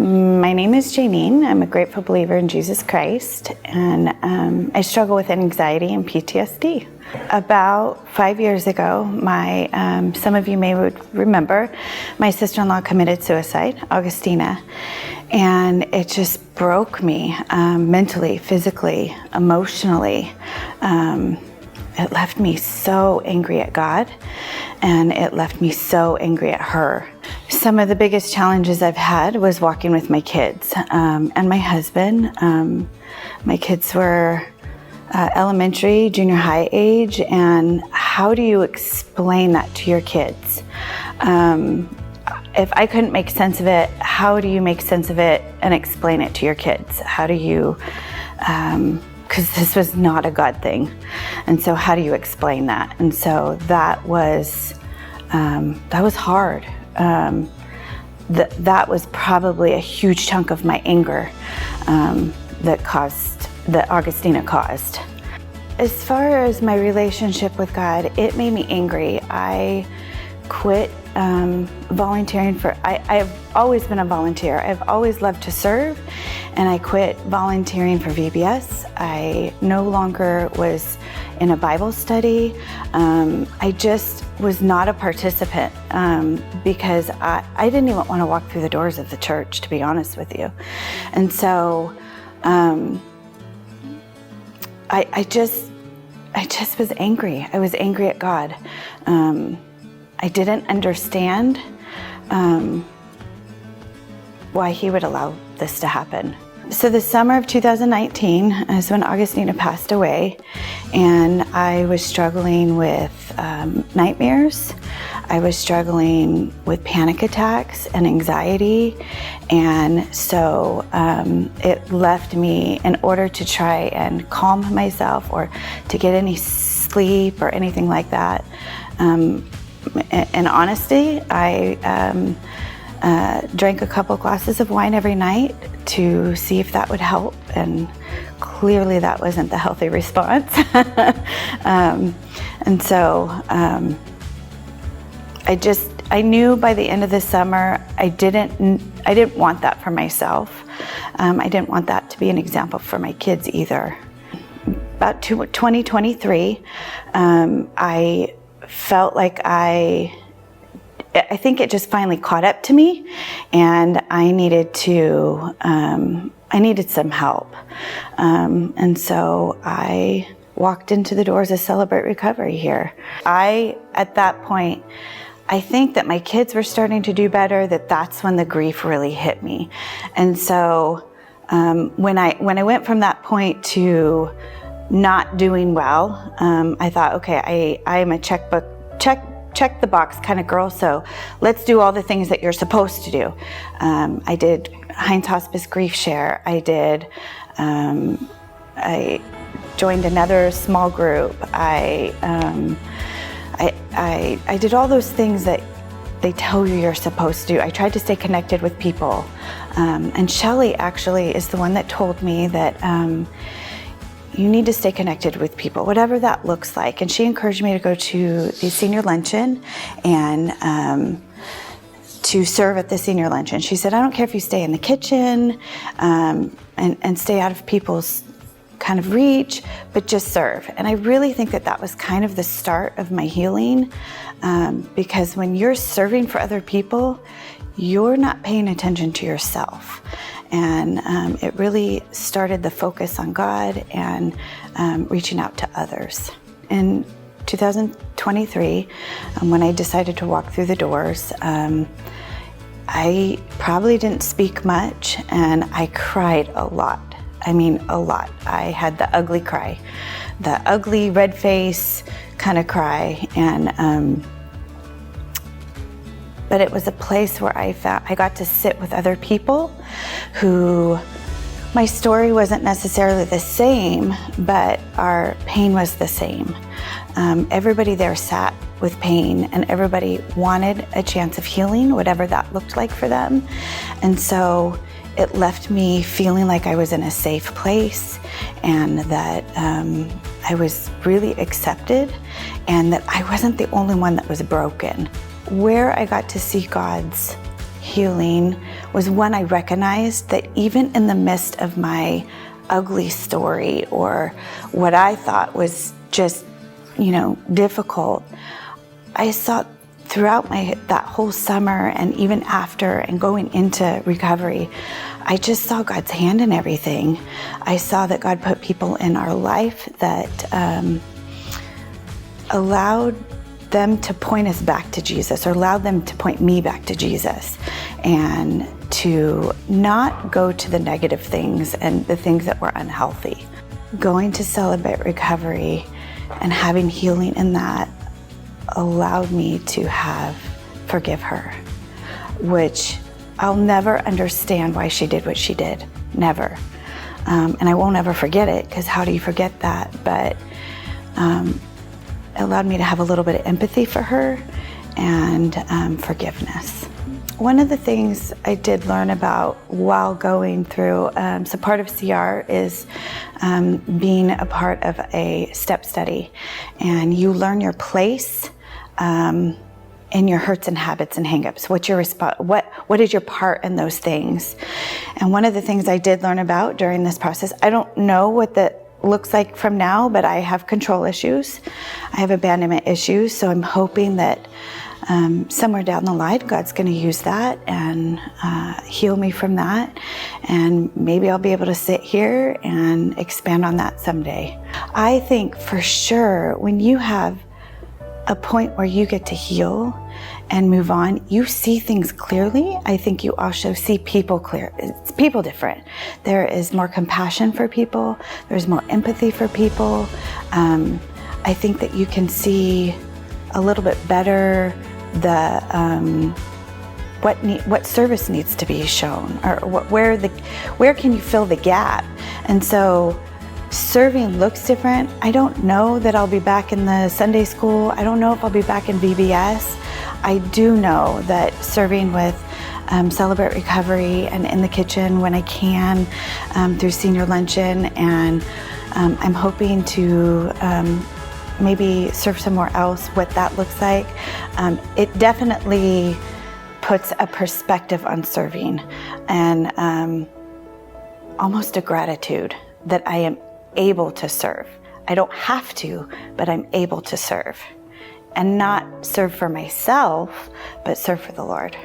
My name is Janeen. I'm a grateful believer in Jesus Christ, and I struggle with anxiety and PTSD. About 5 years ago, some of you may remember, my sister-in-law committed suicide, Augustina, and it just broke me mentally, physically, emotionally. It left me so angry at God, and it left me so angry at her. Some of the biggest challenges I've had was walking with my kids and my husband. My kids were elementary, junior high age, and how do you explain that to your kids? If I couldn't make sense of it, how do you make sense of it and explain it to your kids? How do you, because this was not a God thing. And so how do you explain that? And so that was hard. That was probably a huge chunk of my anger that Augustina caused. As far as my relationship with God, it made me angry. I quit volunteering I've always been a volunteer. I've always loved to serve, and I quit volunteering for VBS. I no longer was in a Bible study. I just was not a participant because I didn't even want to walk through the doors of the church, to be honest with you. And so I just was angry. I was angry at God. I didn't understand why he would allow this to happen. So the summer of 2019 is when Augustina passed away, and I was struggling with nightmares. I was struggling with panic attacks and anxiety, and so it left me, in order to try and calm myself or to get any sleep or anything like that. In honesty, I drank a couple glasses of wine every night to see if that would help, and clearly that wasn't the healthy response. And so I knew by the end of the summer I didn't want that for myself. I didn't want that to be an example for my kids either. About 2023, I felt like I think it just finally caught up to me, and I needed some help. And so I walked into the doors of Celebrate Recovery here. At that point, I think that my kids were starting to do better, that's when the grief really hit me. And so when I went from that point to not doing well, I thought, okay, I am a check the box kind of girl, so let's do all the things that you're supposed to do. I did Heinz Hospice Grief Share. I joined another small group. I did all those things that they tell you you're supposed to do. I tried to stay connected with people. And Shelley actually is the one that told me that you need to stay connected with people, whatever that looks like. And she encouraged me to go to the senior luncheon and to serve at the senior luncheon. She said, I don't care if you stay in the kitchen and stay out of people's kind of reach, but just serve. And I really think that was kind of the start of my healing, because when you're serving for other people, you're not paying attention to yourself. And it really started the focus on God and reaching out to others. In 2023, when I decided to walk through the doors, I probably didn't speak much, and I cried a lot. I mean, a lot. I had the ugly cry, the ugly red face kind of cry. And but it was a place where I got to sit with other people who, my story wasn't necessarily the same, but our pain was the same. Everybody there sat with pain, and everybody wanted a chance of healing, whatever that looked like for them. And so it left me feeling like I was in a safe place, and that I was really accepted, and that I wasn't the only one that was broken. Where I got to see God's healing was when I recognized that even in the midst of my ugly story, or what I thought was just, difficult, I saw throughout that whole summer and even after and going into recovery, I just saw God's hand in everything. I saw that God put people in our life that allowed them to point us back to Jesus, or allowed them to point me back to Jesus, and to not go to the negative things and the things that were unhealthy. Going to Celebrate Recovery and having healing in that allowed me to forgive her, which I'll never understand why she did what she did, never. And I won't ever forget it, because how do you forget that? But it allowed me to have a little bit of empathy for her and forgiveness. One of the things I did learn about while going through, so part of CR is being a part of a step study, and you learn your place in your hurts and habits and hangups. What's your what is your part in those things? And one of the things I did learn about during this process, I don't know what that looks like from now, but I have control issues. I have abandonment issues. So I'm hoping that somewhere down the line, God's going to use that and heal me from that. And maybe I'll be able to sit here and expand on that someday. I think for sure, when you have a point where you get to heal and move on, you see things clearly. I think you also see people clear. It's people different. There is more compassion for people. There's more empathy for people. I think that you can see a little bit better what service needs to be shown, or where can you fill the gap. And so serving looks different. I don't know that I'll be back in the Sunday school. I don't know if I'll be back in VBS. I do know that serving with Celebrate Recovery and in the kitchen when I can, through senior luncheon, and I'm hoping to maybe serve somewhere else, what that looks like. It definitely puts a perspective on serving, and almost a gratitude that I am able to serve. I don't have to, but I'm able to serve, and not serve for myself, but serve for the Lord.